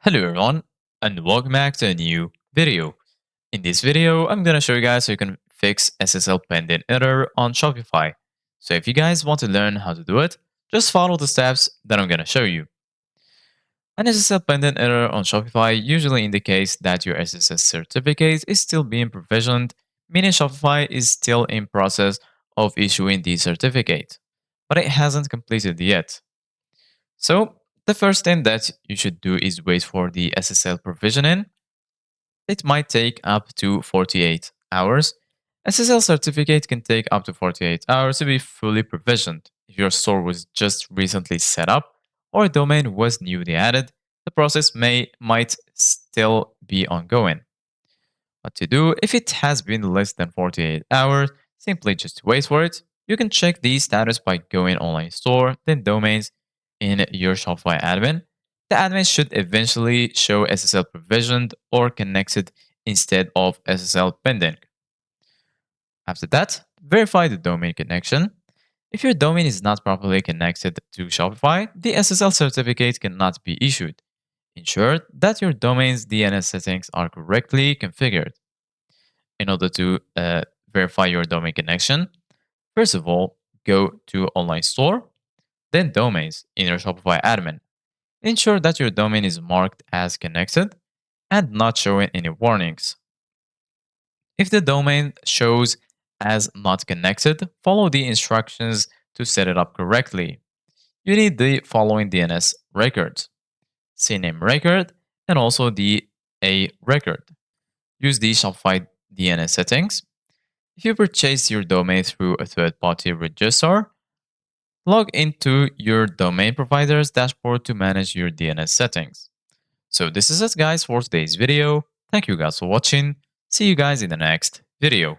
Hello everyone and welcome back to a new video. In this video, I'm gonna show you guys how you can fix SSL pending error on Shopify. So if you guys want to learn how to do it, just follow the steps that I'm gonna show you. An SSL pending error on Shopify usually indicates that your SSL certificate is still being provisioned, meaning Shopify is still in process of issuing the certificate, but it hasn't completed yet. So the first thing that you should do is wait for the SSL provisioning. It might take up to 48 hours. SSL certificate can take up to 48 hours to be fully provisioned. If your store was just recently set up or a domain was newly added, the process might still be ongoing. What to do if it has been less than 48 hours? Simply just wait for it. You can check the status by going online store, then domains in your Shopify admin. The admin should eventually show SSL provisioned or connected instead of SSL pending. After that, verify the domain connection. If your domain is not properly connected to Shopify, the SSL certificate cannot be issued. Ensure that your domain's DNS settings are correctly configured. In order to verify your domain connection, first of all, go to online store, then domains in your Shopify admin. Ensure that your domain is marked as connected and not showing any warnings. If the domain shows as not connected, follow the instructions to set it up correctly. You need the following DNS records: CNAME record and also the A record. Use the Shopify DNS settings. If you purchase your domain through a third-party registrar, log into your domain provider's dashboard to manage your DNS settings. So this is it guys for today's video. Thank you guys for watching. See you guys in the next video.